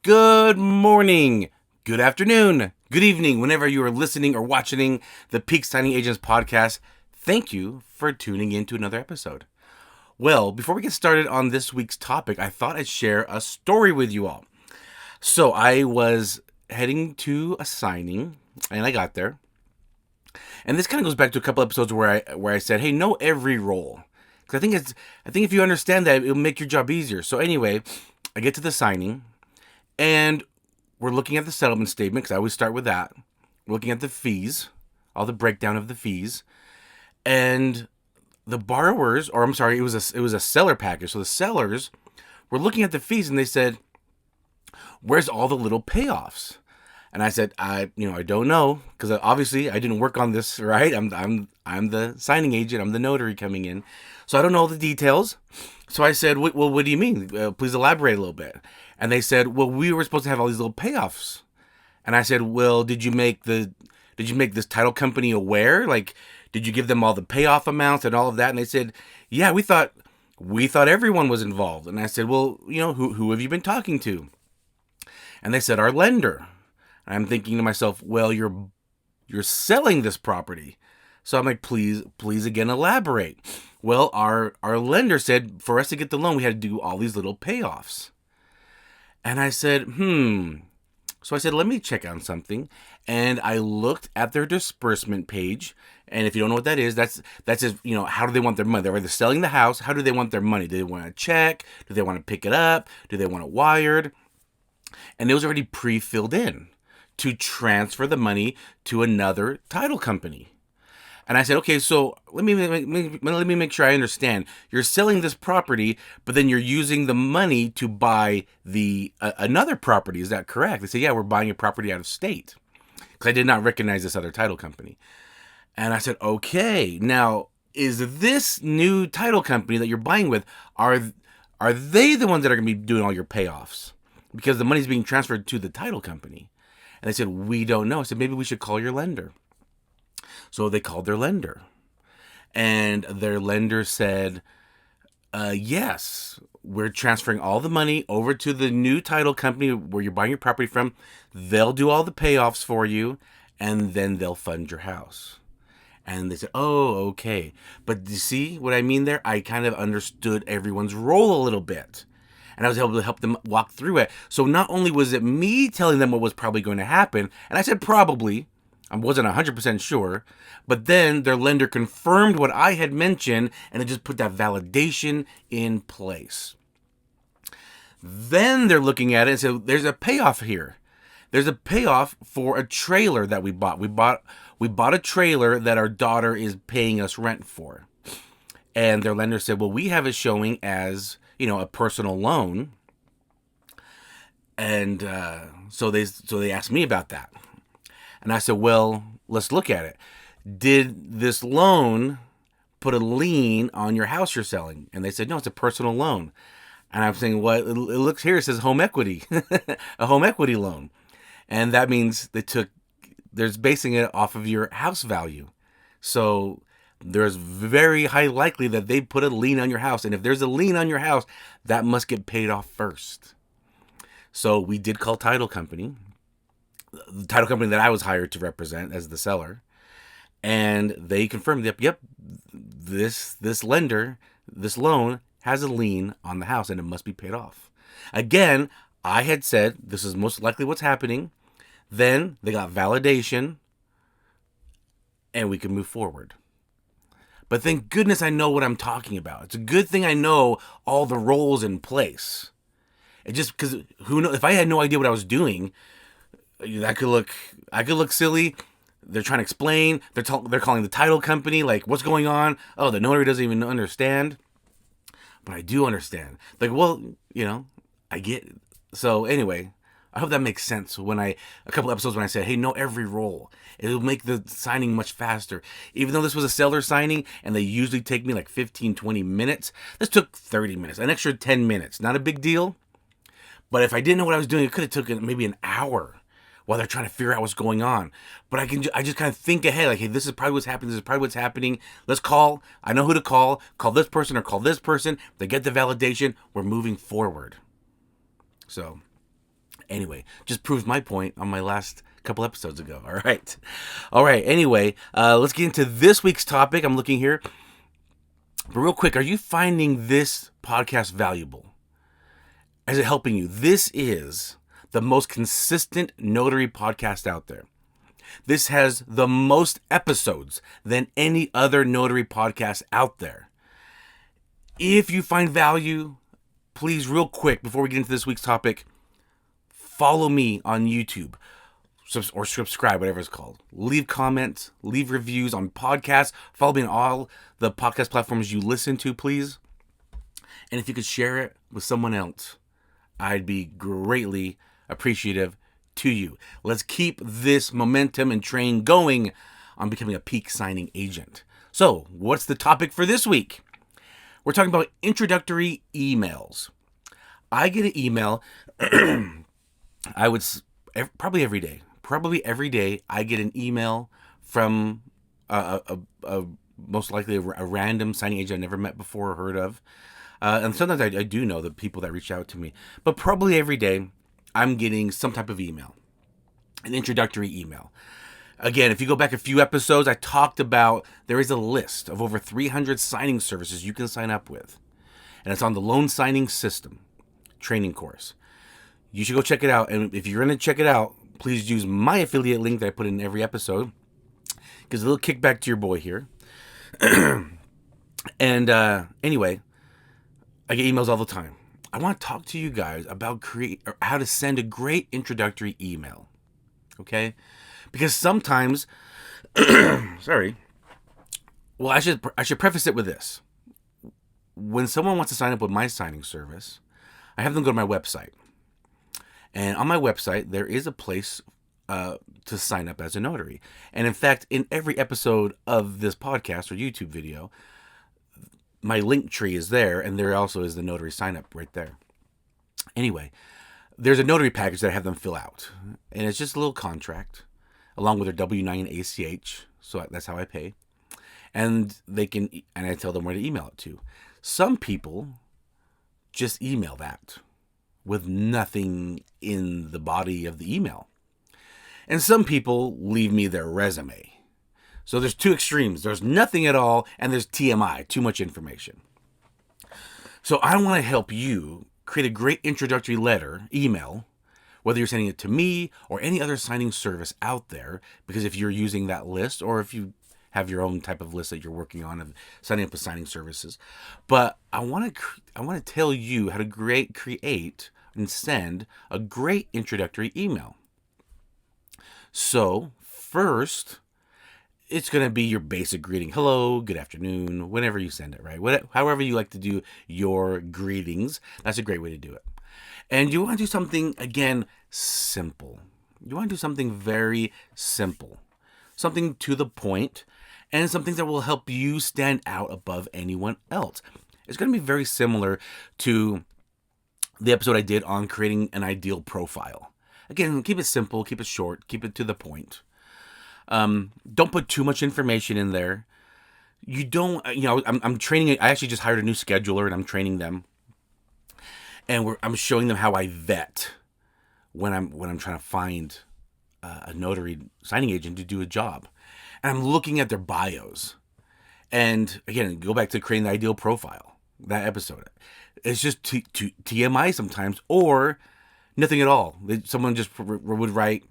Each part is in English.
Good morning, good afternoon, good evening, whenever you are listening or watching the Peak Signing Agents podcast. Thank you for tuning in to another episode. Well, before we get started on this week's topic, I thought I'd share a story with you all. So I was heading to a signing, and I got there. And this kind of goes back to a couple episodes where I said, "Hey, know every role," because I think if you understand that, it'll make your job easier. So anyway, I get to the signing. And we're looking at the settlement statement because I always start with that. We're looking at the fees, all the breakdown of the fees, and the borrowers, or I'm sorry, it was a seller package. So the sellers were looking at the fees and they said, "Where's all the little payoffs?" And I said, I don't know because obviously I didn't work on this, right? I'm the signing agent. I'm the notary coming in, so I don't know all the details. So I said, "Well, what do you mean? Please elaborate a little bit." And they said, "Well, we were supposed to have all these little payoffs." And I said, "Well, did you make this title company aware? Like, did you give them all the payoff amounts and all of that?" And they said, "Yeah, we thought everyone was involved." And I said, "Well, who have you been talking to?" And they said, "Our lender." And I'm thinking to myself, "Well, you're selling this property." So I'm like, please again elaborate. Well, our lender said for us to get the loan, we had to do all these little payoffs. And I said, So I said, let me check on something. And I looked at their disbursement page. And if you don't know what that is, that's just, how do they want their money? They're either selling the house. How do they want their money? Do they want a check? Do they want to pick it up? Do they want it wired? And it was already pre-filled in to transfer the money to another title company. And I said, okay, so let me make sure I understand. You're selling this property, but then you're using the money to buy the another property. Is that correct? They said, yeah, we're buying a property out of state, because I did not recognize this other title company. And I said, okay, now is this new title company that you're buying with, are they the ones that are going to be doing all your payoffs? Because the money's being transferred to the title company. And they said, we don't know. I said, maybe we should call your lender. So they called their lender. And their lender said, yes, we're transferring all the money over to the new title company where you're buying your property from. They'll do all the payoffs for you, and then they'll fund your house. And they said, oh, okay. But you see what I mean there? I kind of understood everyone's role a little bit. And I was able to help them walk through it. So not only was it me telling them what was probably going to happen, and I said probably, I wasn't 100% sure, but then their lender confirmed what I had mentioned, and it just put that validation in place. Then they're looking at it and said, there's a payoff here. There's a payoff for a trailer that we bought. We bought a trailer that our daughter is paying us rent for. And their lender said, well, we have it showing as, a personal loan. And so they asked me about that. And I said, well, let's look at it. Did this loan put a lien on your house you're selling? And they said, no, it's a personal loan. And I'm saying, well, it looks here, it says home equity, a home equity loan. And that means there's basing it off of your house value. So there's very high likely that they put a lien on your house. And if there's a lien on your house, that must get paid off first. So we did call title company, the title company that I was hired to represent as the seller. And they confirmed, yep, this lender, this loan has a lien on the house and it must be paid off. Again, I had said this is most likely what's happening. Then they got validation and we can move forward. But thank goodness I know what I'm talking about. It's a good thing I know all the roles in place. It just, because who knows, if I had no idea what I was doing, I could look silly. They're trying to explain. They're calling the title company, like, what's going on? Oh, the notary doesn't even understand. But I do understand. Like, well, I get it. So anyway, I hope that makes sense. A couple episodes when I said, hey, know every role. It'll make the signing much faster. Even though this was a seller signing and they usually take me like 15, 20 minutes, this took 30 minutes, an extra 10 minutes. Not a big deal. But if I didn't know what I was doing, it could have taken maybe an hour while they're trying to figure out what's going on. But I just kind of think ahead, like, hey, this is probably what's happening. This is probably what's happening. Let's call. I know who to call. Call this person or call this person. They get the validation. We're moving forward. So Anyway, just proves my point on my last couple episodes ago. All right. Anyway, let's get into this week's topic. I'm looking here. But real quick, are you finding this podcast valuable? Is it helping you? This is the most consistent notary podcast out there. This has the most episodes than any other notary podcast out there. If you find value, please, real quick, before we get into this week's topic, follow me on YouTube or subscribe, whatever it's called. Leave comments, leave reviews on podcasts. Follow me on all the podcast platforms you listen to, please. And if you could share it with someone else, I'd be greatly appreciative to you. Let's keep this momentum and train going on becoming a peak signing agent. So, what's the topic for this week? We're talking about introductory emails. I get an email, probably every day. Probably every day I get an email from most likely a random signing agent I never met before or heard of. And sometimes I do know the people that reach out to me. But probably every day I'm getting some type of email, an introductory email. Again, if you go back a few episodes, I talked about there is a list of over 300 signing services you can sign up with. And it's on the Loan Signing System training course. You should go check it out. And if you're going to check it out, please use my affiliate link that I put in every episode. Because a little kickback to your boy here. And anyway, I get emails all the time. I want to talk to you guys about how to send a great introductory email. Okay? Because sometimes, sorry. Well, I should preface it with this. When someone wants to sign up with my signing service, I have them go to my website. And on my website, there is a place to sign up as a notary. And in fact, in every episode of this podcast or YouTube video, my link tree is there, and there also is the notary sign up right there. Anyway, there's a notary package that I have them fill out. And it's just a little contract along with their W-9 and ACH. So that's how I pay. And I tell them where to email it to. Some people just email that with nothing in the body of the email. And some people leave me their resume. So there's two extremes. There's nothing at all, and there's TMI, too much information. So I want to help you create a great introductory email, whether you're sending it to me or any other signing service out there, because if you're using that list or if you have your own type of list that you're working on of signing up with signing services. But I want to tell you how to create and send a great introductory email. So first, it's going to be your basic greeting. Hello, good afternoon, whenever you send it, right? However you like to do your greetings, that's a great way to do it. And you want to do something, again, simple. You want to do something very simple. Something to the point, and something that will help you stand out above anyone else. It's going to be very similar to the episode I did on creating an ideal profile. Again, keep it simple, keep it short, keep it to the point. Don't put too much information in there. I'm training. I actually just hired a new scheduler, and I'm training them. And I'm showing them how I vet when I'm trying to find a notary signing agent to do a job. And I'm looking at their bios. And again, go back to creating the ideal profile, that episode. It's just TMI sometimes, or nothing at all. Someone just would write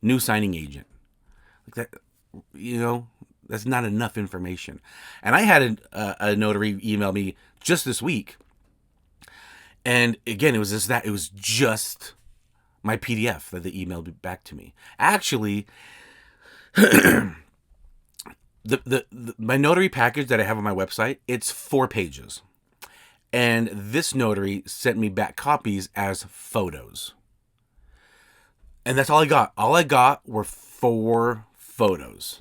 new signing agent. Like that, that's not enough information. And I had a notary email me just this week. And again, it was just my PDF that they emailed back to me. Actually, my notary package that I have on my website, it's 4 pages. And this notary sent me back copies as photos. And that's all I got. All I got were 4 photos.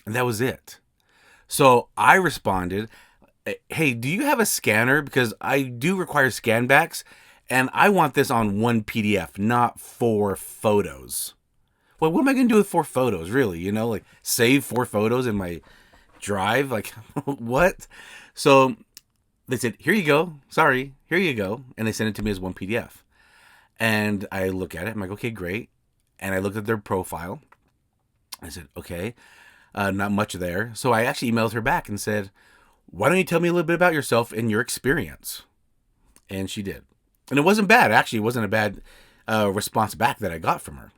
And that was it. So I responded, hey, do you have a scanner? Because I do require scan backs, and I want this on 1 PDF, not 4 photos. Well, what am I going to do with 4 photos, really? Like save 4 photos in my drive? Like, what? So they said, here you go. Sorry, here you go. And they sent it to me as 1 PDF. And I look at it. I'm like, okay, great. And I looked at their profile. I said, okay, not much there. So I actually emailed her back and said, why don't you tell me a little bit about yourself and your experience? And she did. And it wasn't bad. Actually, it wasn't a bad response back that I got from her.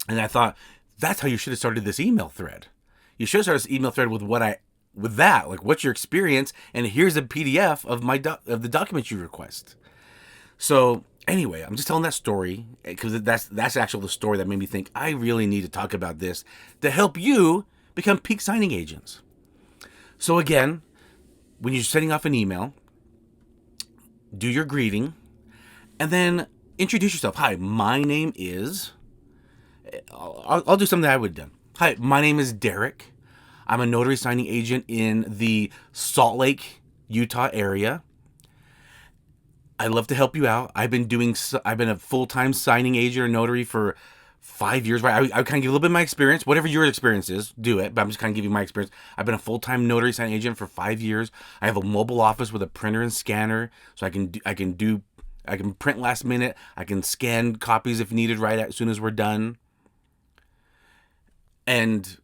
And I thought, that's how you should have started this email thread. You should have started this email thread with like, what's your experience? And here's a PDF of of the documents you request. So anyway, I'm just telling that story because that's actually the story that made me think I really need to talk about this to help you become peak signing agents. So again, when you're sending off an email, do your greeting and then introduce yourself. Hi, my name is... I'll do something that I would have done. Hi, my name is Derek. I'm a notary signing agent in the Salt Lake, Utah area. I'd love to help you out. I've been a full-time signing agent or notary for 5 years. Right? I kind of give a little bit of my experience. Whatever your experience is, do it. But I'm just kind of giving you my experience. I've been a full-time notary signing agent for 5 years. I have a mobile office with a printer and scanner, so I can print last minute. I can scan copies if needed right as soon as we're done. And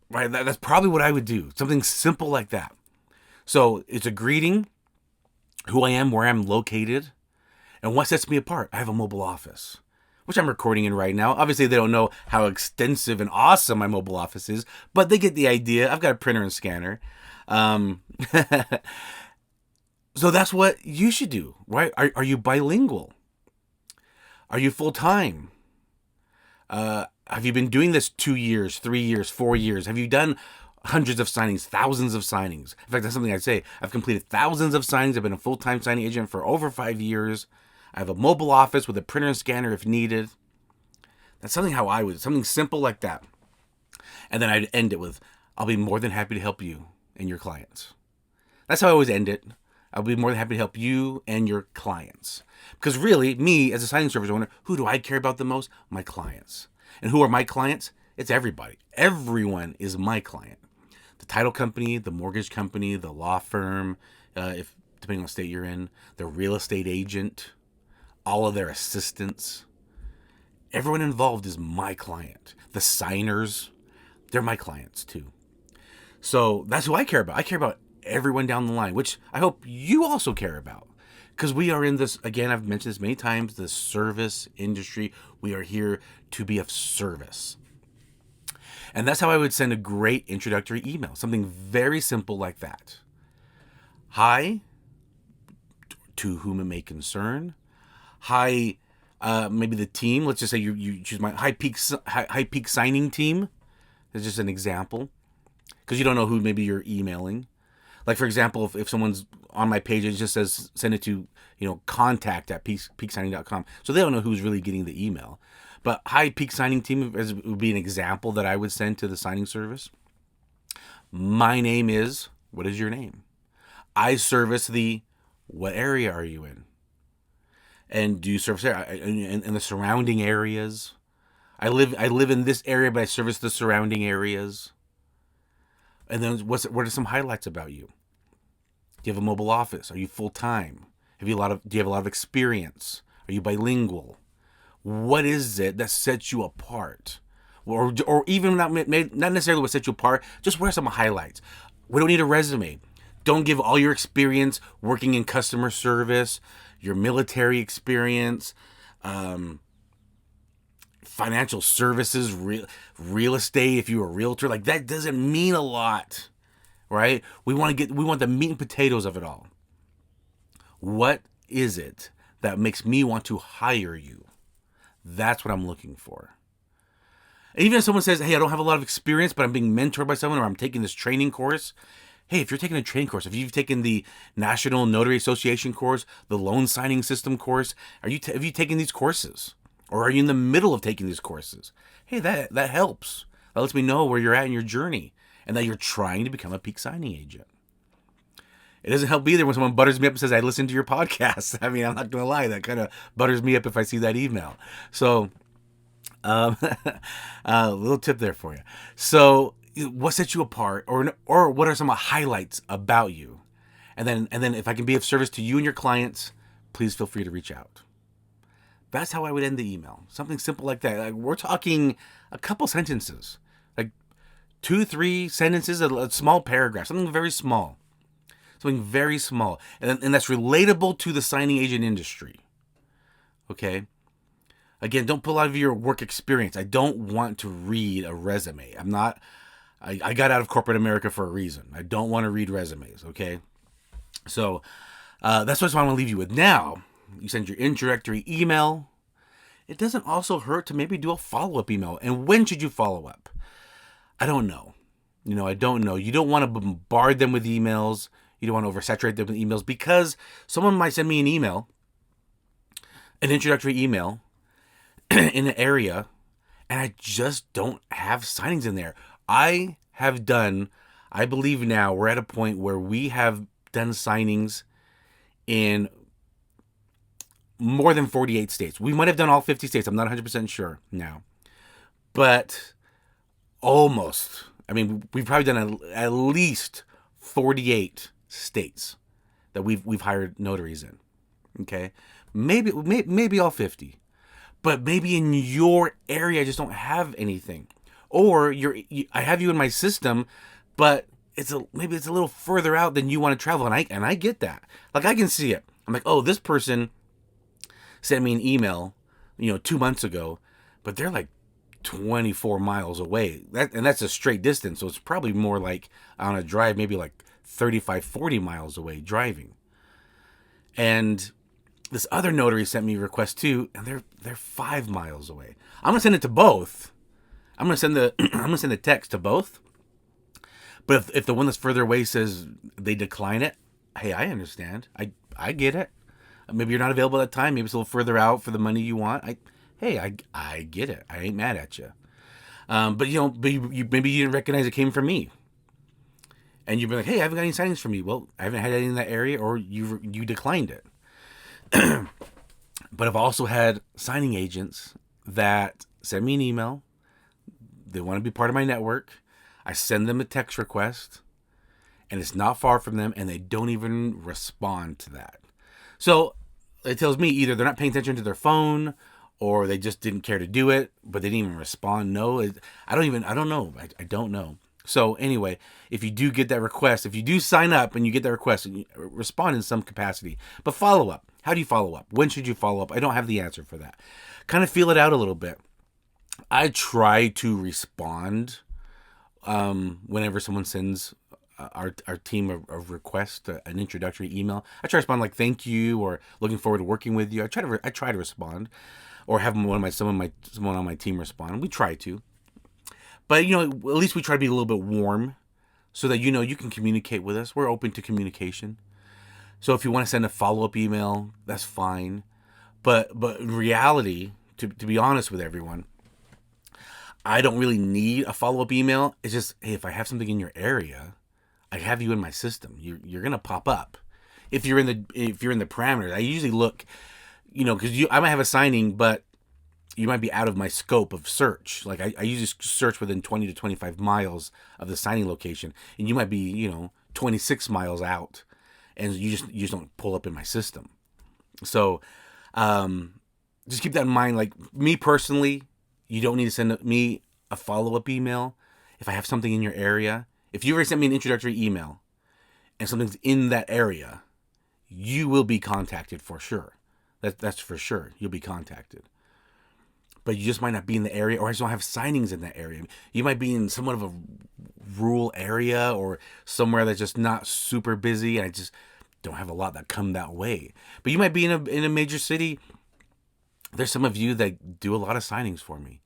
right, that's probably what I would do. Something simple like that. So it's a greeting, who I am, where I'm located, and what sets me apart. I have a mobile office, which I'm recording in right now. Obviously, they don't know how extensive and awesome my mobile office is, but they get the idea. I've got a printer and scanner. So that's what you should do, right? Are you bilingual? Are you full-time? Have you been doing this 2 years, 3 years, 4 years? Have you done hundreds of signings, thousands of signings? In fact, that's something I'd say. I've completed thousands of signings. I've been a full-time signing agent for over 5 years. I have a mobile office with a printer and scanner if needed. That's something simple like that. And then I'd end it with, I'll be more than happy to help you and your clients. That's how I always end it. I'll be more than happy to help you and your clients. Because really, me as a signing service owner, who do I care about the most? My clients. And who are my clients? It's everybody. Everyone is my client. The title company, the mortgage company, the law firm, if depending on what state you're in, the real estate agent, all of their assistants. Everyone involved is my client. The signers, they're my clients too. So that's who I care about. I care about everyone down the line, which I hope you also care about. Because we are in this, again, I've mentioned this many times, the service industry. We are here to be of service. And that's how I would send a great introductory email. Something very simple like that. Hi, to whom it may concern. Hi, maybe the team. Let's just say you choose my high peak signing team. That's just an example. Because you don't know who maybe you're emailing. Like, for example, if someone's on my page, it just says send it to, contact@peaksigning.com. So they don't know who's really getting the email. But high peak signing team would be an example that I would send to the signing service. My name is, what is your name? I service what area are you in? And do you service in the surrounding areas? I live in this area, but I service the surrounding areas. And then what are some highlights about you? Do you have a mobile office? Are you full-time? Do you have a lot of experience? Are you bilingual? What is it that sets you apart? Or even not necessarily what sets you apart, just what are some highlights? We don't need a resume. Don't give all your experience working in customer service, your military experience, financial services, real estate, if you're a realtor. Like, that doesn't mean a lot, right? We want the meat and potatoes of it all. What is it that makes me want to hire you? That's what I'm looking for. Even if someone says, hey, I don't have a lot of experience, but I'm being mentored by someone, or I'm taking this training course. Hey, if you're taking a training course, if you've taken the National Notary Association course, the loan signing system course, have you taken these courses? Or are you in the middle of taking these courses? Hey, that helps. That lets me know where you're at in your journey and that you're trying to become a peak signing agent. It doesn't help either when someone butters me up and says, I listened to your podcast. I mean, I'm not going to lie. That kind of butters me up if I see that email. So, a little tip there for you. So, what sets you apart, or what are some highlights about you? And then if I can be of service to you and your clients, please feel free to reach out. That's how I would end the email. Something simple like that. Like, we're talking a couple sentences, like 2-3 sentences, a small paragraph, something very small. Something very small. And that's relatable to the signing agent industry. Okay? Again, don't pull out of your work experience. I don't want to read a resume. I got out of corporate America for a reason. I don't want to read resumes, okay? So that's what I want to leave you with. Now, you send your introductory email. It doesn't also hurt to maybe do a follow-up email. And when should you follow up? I don't know. I don't know. You don't want to bombard them with emails. You don't want to oversaturate them with emails, because someone might send me an introductory email in an area, and I just don't have signings in there. I believe now we're at a point where we have done signings in more than 48 states. We might have done all 50 states. I'm not 100% sure now. But almost. I mean, we've probably done at least 48 states that we've hired notaries in. Okay? Maybe all 50. But maybe in your area I just don't have anything. Or I have you in my system, but maybe it's a little further out than you want to travel, and I get that. Like, I can see it. I'm like, oh, this person sent me an email, 2 months ago, but they're like 24 miles away. That's a straight distance, so it's probably more like on a drive, maybe like 35, 40 miles away driving. And this other notary sent me a request too, and they're 5 miles away. I'm gonna send it to both. I'm gonna send the text to both. But if the one that's further away says they decline it, hey, I understand. I get it. Maybe you're not available at that time. Maybe it's a little further out for the money you want. I get it. I ain't mad at you. But you maybe you didn't recognize it came from me. And you've been like, hey, I haven't got any signings from me. Well, I haven't had any in that area, or you declined it. But I've also had signing agents that send me an email. They want to be part of my network. I send them a text request, and it's not far from them, and they don't even respond to that. So it tells me either they're not paying attention to their phone, or they just didn't care to do it, but they didn't even respond. No, I don't know. I don't know. So anyway, if you do get that request, if you do sign up and you get that request, respond in some capacity. But follow up. How do you follow up? When should you follow up? I don't have the answer for that. Kind of feel it out a little bit. I try to respond whenever someone sends our team a request, an introductory email. I try to respond like thank you or looking forward to working with you. I try to respond, or have someone on my team respond. We try to, but at least we try to be a little bit warm, so that you can communicate with us. We're open to communication. So if you want to send a follow-up email, that's fine. But in reality, to be honest with everyone, I don't really need a follow-up email. It's just, hey, if I have something in your area, I have you in my system. You're gonna pop up. If you're in the parameters, I usually look, because I might have a signing, but you might be out of my scope of search. Like I usually search within 20 to 25 miles of the signing location, and you might be 26 miles out, and you just don't pull up in my system. So just keep that in mind. Like, me personally, you don't need to send me a follow-up email if I have something in your area. If you already sent me an introductory email and something's in that area, you will be contacted for sure. That's for sure. You'll be contacted. But you just might not be in the area, or I just don't have signings in that area. You might be in somewhat of a rural area, or somewhere that's just not super busy, and I just don't have a lot that come that way. But you might be in a major city. There's some of you that do a lot of signings for me.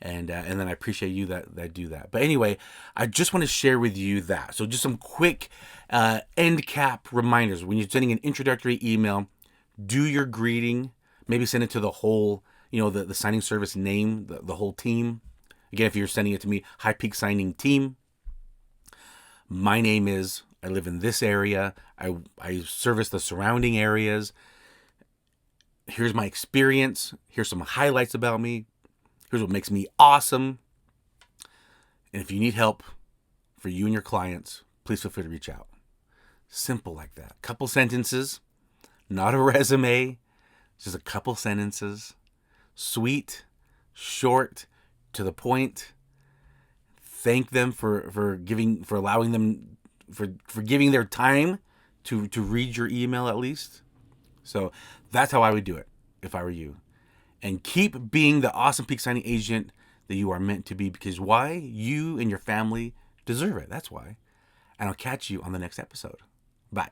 And then I appreciate you that do that. But anyway, I just want to share with you that. So just some quick end cap reminders. When you're sending an introductory email, do your greeting. Maybe send it to the whole, the signing service name, the whole team. Again, if you're sending it to me, High Peak Signing Team. My name is, I live in this area. I service the surrounding areas. Here's my experience. Here's some highlights about me. Here's what makes me awesome. And if you need help for you and your clients, please feel free to reach out. Simple like that. Couple sentences, not a resume, Just a couple sentences, sweet, short, to the point. Thank them for giving their time to read your email at least. So that's how I would do it if I were you. And keep being the awesome peak signing agent that you are meant to be, because why? You and your family deserve it. That's why. And I'll catch you on the next episode. Bye.